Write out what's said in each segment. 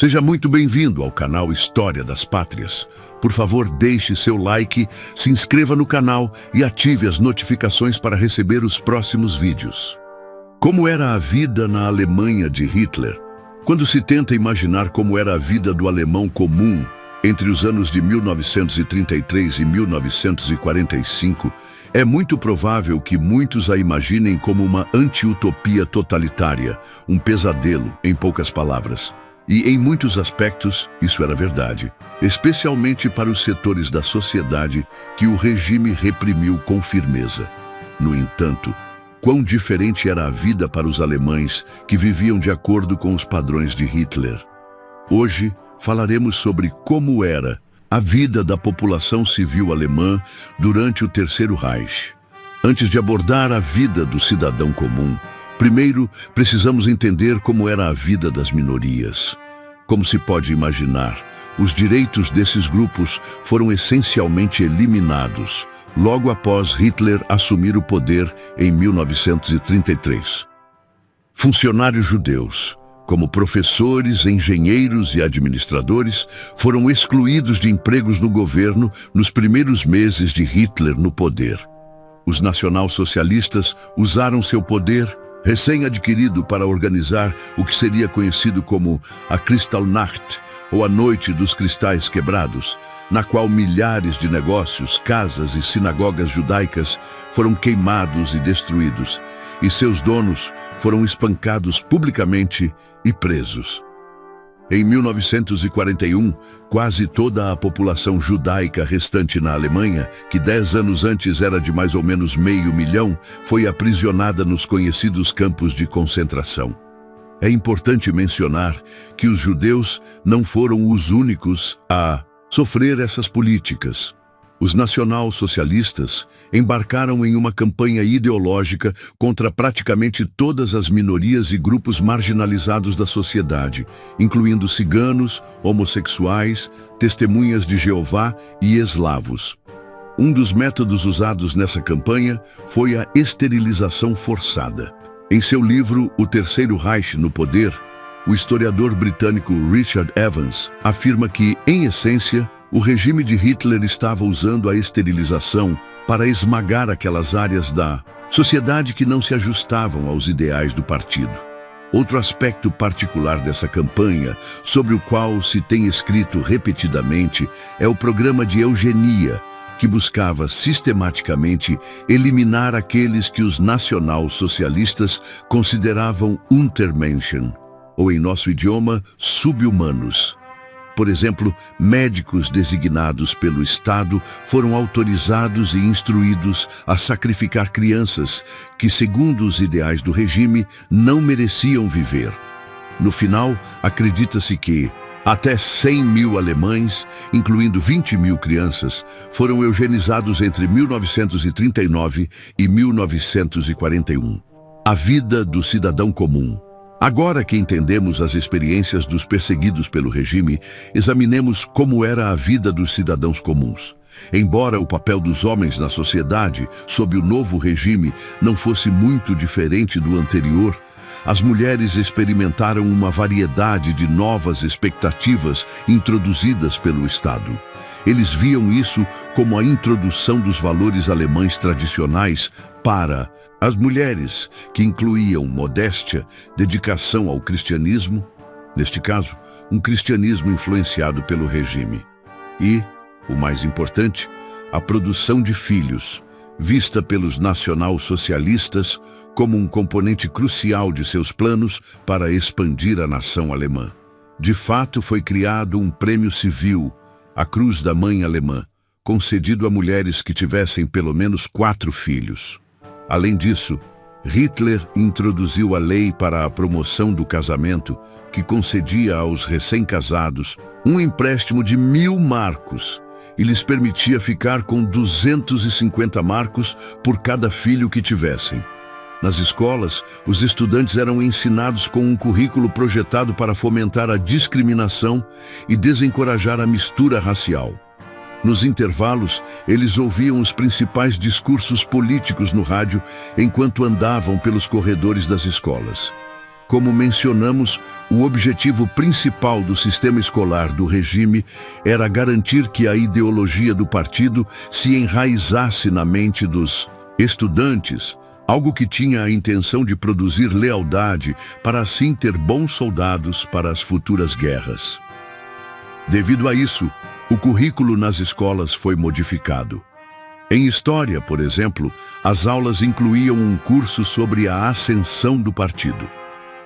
Seja muito bem-vindo ao canal História das Pátrias. Por favor, deixe seu like, se inscreva no canal e ative as notificações para receber os próximos vídeos. Como era a vida na Alemanha de Hitler? Quando se tenta imaginar como era a vida do alemão comum entre os anos de 1933 e 1945, é muito provável que muitos a imaginem como uma anti-utopia totalitária, um pesadelo, em poucas palavras. E em muitos aspectos, isso era verdade, especialmente para os setores da sociedade que o regime reprimiu com firmeza. No entanto, quão diferente era a vida para os alemães que viviam de acordo com os padrões de Hitler. Hoje, falaremos sobre como era a vida da população civil alemã durante o Terceiro Reich. Antes de abordar a vida do cidadão comum, primeiro precisamos entender como era a vida das minorias. Como se pode imaginar, os direitos desses grupos foram essencialmente eliminados logo após Hitler assumir o poder em 1933. Funcionários judeus, como professores, engenheiros e administradores, foram excluídos de empregos no governo nos primeiros meses de Hitler no poder. Os nacionalsocialistas usaram seu poder recém-adquirido para organizar o que seria conhecido como a Kristallnacht, ou a Noite dos Cristais Quebrados, na qual milhares de negócios, casas e sinagogas judaicas foram queimados e destruídos, e seus donos foram espancados publicamente e presos. Em 1941, quase toda a população judaica restante na Alemanha, que 10 anos antes era de mais ou menos 500 mil, foi aprisionada nos conhecidos campos de concentração. É importante mencionar que os judeus não foram os únicos a sofrer essas políticas. Os nacionalsocialistas embarcaram em uma campanha ideológica contra praticamente todas as minorias e grupos marginalizados da sociedade, incluindo ciganos, homossexuais, testemunhas de Jeová e eslavos. Um dos métodos usados nessa campanha foi a esterilização forçada. Em seu livro O Terceiro Reich no Poder, o historiador britânico Richard Evans afirma que, em essência, o regime de Hitler estava usando a esterilização para esmagar aquelas áreas da sociedade que não se ajustavam aos ideais do partido. Outro aspecto particular dessa campanha, sobre o qual se tem escrito repetidamente, é o programa de eugenia, que buscava sistematicamente eliminar aqueles que os nacionalsocialistas consideravam Untermenschen, ou em nosso idioma, sub-humanos. Por exemplo, médicos designados pelo Estado foram autorizados e instruídos a sacrificar crianças que, segundo os ideais do regime, não mereciam viver. No final, acredita-se que até 100 mil alemães, incluindo 20 mil crianças, foram eugenizados entre 1939 e 1941. A vida do cidadão comum. Agora que entendemos as experiências dos perseguidos pelo regime, examinemos como era a vida dos cidadãos comuns. Embora o papel dos homens na sociedade, sob o novo regime, não fosse muito diferente do anterior, as mulheres experimentaram uma variedade de novas expectativas introduzidas pelo Estado. Eles viam isso como a introdução dos valores alemães tradicionais para as mulheres, que incluíam modéstia, dedicação ao cristianismo, neste caso, um cristianismo influenciado pelo regime, e, o mais importante, a produção de filhos, vista pelos nacionalsocialistas como um componente crucial de seus planos para expandir a nação alemã. De fato, foi criado um prêmio civil, a Cruz da Mãe Alemã, concedido a mulheres que tivessem pelo menos 4 filhos. Além disso, Hitler introduziu a lei para a promoção do casamento, que concedia aos recém-casados um empréstimo de 1.000 marcos e lhes permitia ficar com 250 marcos por cada filho que tivessem. Nas escolas, os estudantes eram ensinados com um currículo projetado para fomentar a discriminação e desencorajar a mistura racial. Nos intervalos, eles ouviam os principais discursos políticos no rádio enquanto andavam pelos corredores das escolas. Como mencionamos, o objetivo principal do sistema escolar do regime era garantir que a ideologia do partido se enraizasse na mente dos estudantes, algo que tinha a intenção de produzir lealdade para assim ter bons soldados para as futuras guerras. Devido a isso, o currículo nas escolas foi modificado. Em história, por exemplo, as aulas incluíam um curso sobre a ascensão do partido.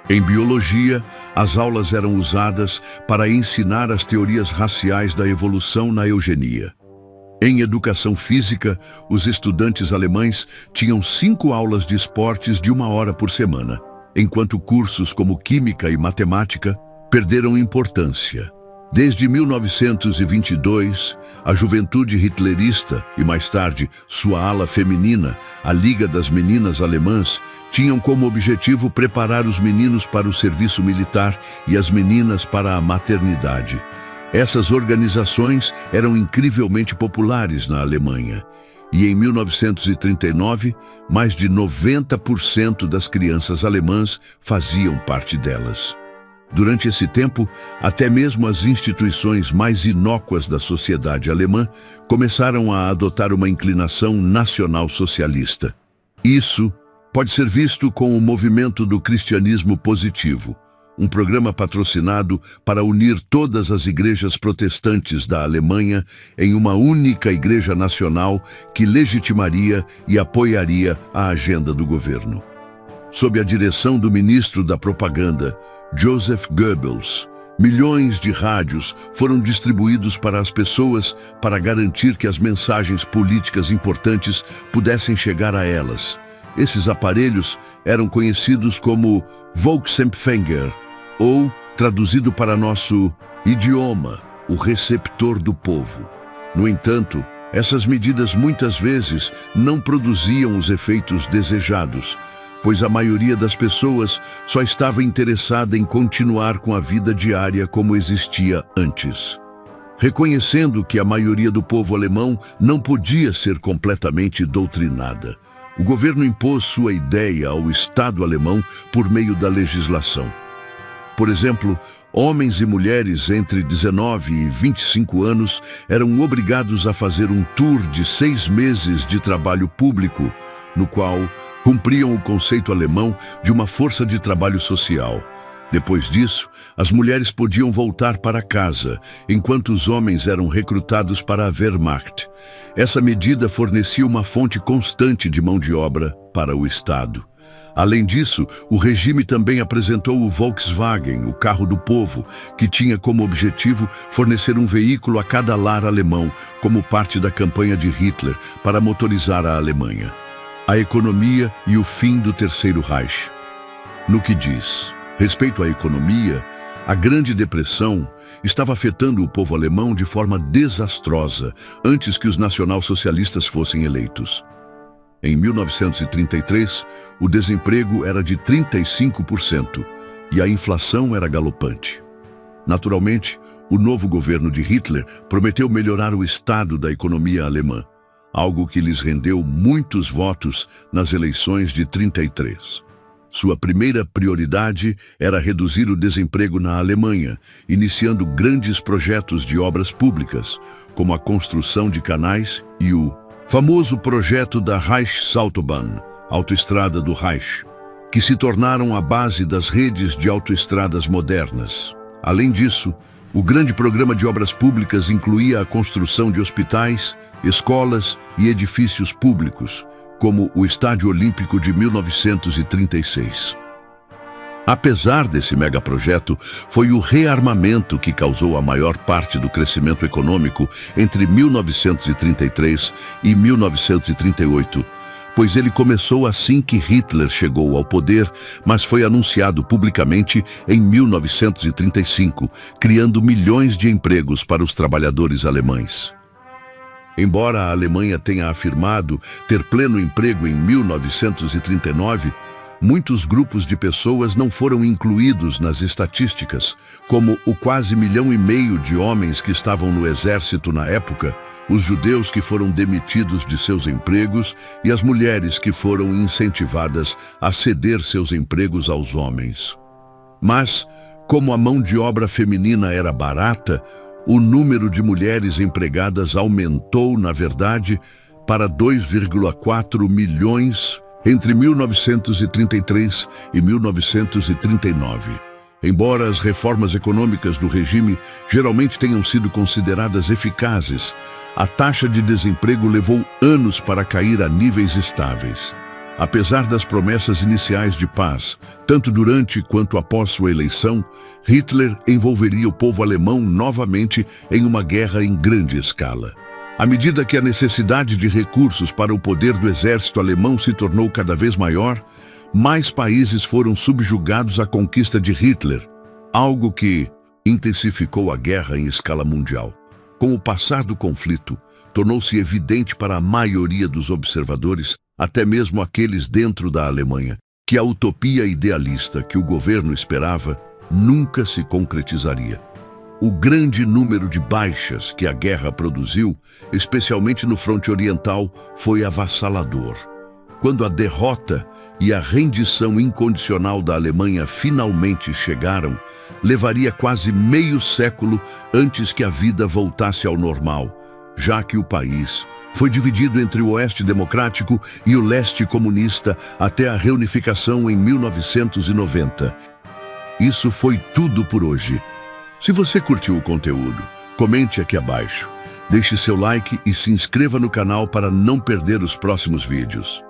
Em biologia, as aulas eram usadas para ensinar as teorias raciais da evolução na eugenia. Em educação física, os estudantes alemães tinham 5 aulas de esportes de 1 hora por semana, enquanto cursos como química e matemática perderam importância. Desde 1922, a juventude hitlerista e, mais tarde, sua ala feminina, a Liga das Meninas Alemãs, tinham como objetivo preparar os meninos para o serviço militar e as meninas para a maternidade. Essas organizações eram incrivelmente populares na Alemanha. E em 1939, mais de 90% das crianças alemãs faziam parte delas. Durante esse tempo, até mesmo as instituições mais inócuas da sociedade alemã começaram a adotar uma inclinação nacional-socialista. Isso pode ser visto com o movimento do cristianismo positivo, um programa patrocinado para unir todas as igrejas protestantes da Alemanha em uma única igreja nacional que legitimaria e apoiaria a agenda do governo. Sob a direção do ministro da Propaganda, Joseph Goebbels, milhões de rádios foram distribuídos para as pessoas para garantir que as mensagens políticas importantes pudessem chegar a elas. Esses aparelhos eram conhecidos como Volksempfänger, ou, traduzido para nosso idioma, o receptor do povo. No entanto, essas medidas muitas vezes não produziam os efeitos desejados, pois a maioria das pessoas só estava interessada em continuar com a vida diária como existia antes. Reconhecendo que a maioria do povo alemão não podia ser completamente doutrinada, o governo impôs sua ideia ao Estado alemão por meio da legislação. Por exemplo, homens e mulheres entre 19 e 25 anos eram obrigados a fazer um tour de 6 meses de trabalho público, no qual cumpriam o conceito alemão de uma força de trabalho social. Depois disso, as mulheres podiam voltar para casa, enquanto os homens eram recrutados para a Wehrmacht. Essa medida fornecia uma fonte constante de mão de obra para o Estado. Além disso, o regime também apresentou o Volkswagen, o carro do povo, que tinha como objetivo fornecer um veículo a cada lar alemão, como parte da campanha de Hitler para motorizar a Alemanha. A economia e o fim do Terceiro Reich. No que diz respeito à economia, a Grande Depressão estava afetando o povo alemão de forma desastrosa antes que os nacionalsocialistas fossem eleitos. Em 1933, o desemprego era de 35% e a inflação era galopante. Naturalmente, o novo governo de Hitler prometeu melhorar o estado da economia alemã, algo que lhes rendeu muitos votos nas eleições de 33. Sua primeira prioridade era reduzir o desemprego na Alemanha, iniciando grandes projetos de obras públicas, como a construção de canais e o famoso projeto da Reichsautobahn, Autoestrada do Reich, que se tornaram a base das redes de autoestradas modernas. Além disso, o grande programa de obras públicas incluía a construção de hospitais, escolas e edifícios públicos, como o Estádio Olímpico de 1936. Apesar desse megaprojeto, foi o rearmamento que causou a maior parte do crescimento econômico entre 1933 e 1938, pois ele começou assim que Hitler chegou ao poder, mas foi anunciado publicamente em 1935, criando milhões de empregos para os trabalhadores alemães. Embora a Alemanha tenha afirmado ter pleno emprego em 1939, muitos grupos de pessoas não foram incluídos nas estatísticas, como o quase 1,5 milhão de homens que estavam no exército na época, os judeus que foram demitidos de seus empregos e as mulheres que foram incentivadas a ceder seus empregos aos homens. Mas, como a mão de obra feminina era barata, o número de mulheres empregadas aumentou, na verdade, para 2,4 milhões entre 1933 e 1939. Embora as reformas econômicas do regime geralmente tenham sido consideradas eficazes, a taxa de desemprego levou anos para cair a níveis estáveis. Apesar das promessas iniciais de paz, tanto durante quanto após sua eleição, Hitler envolveria o povo alemão novamente em uma guerra em grande escala. À medida que a necessidade de recursos para o poder do exército alemão se tornou cada vez maior, mais países foram subjugados à conquista de Hitler, algo que intensificou a guerra em escala mundial. Com o passar do conflito, tornou-se evidente para a maioria dos observadores, até mesmo aqueles dentro da Alemanha, que a utopia idealista que o governo esperava nunca se concretizaria. O grande número de baixas que a guerra produziu, especialmente no fronte oriental, foi avassalador. Quando a derrota e a rendição incondicional da Alemanha finalmente chegaram, levaria quase meio século antes que a vida voltasse ao normal, já que o país foi dividido entre o Oeste Democrático e o Leste Comunista até a reunificação em 1990. Isso foi tudo por hoje. Se você curtiu o conteúdo, comente aqui abaixo, deixe seu like e se inscreva no canal para não perder os próximos vídeos.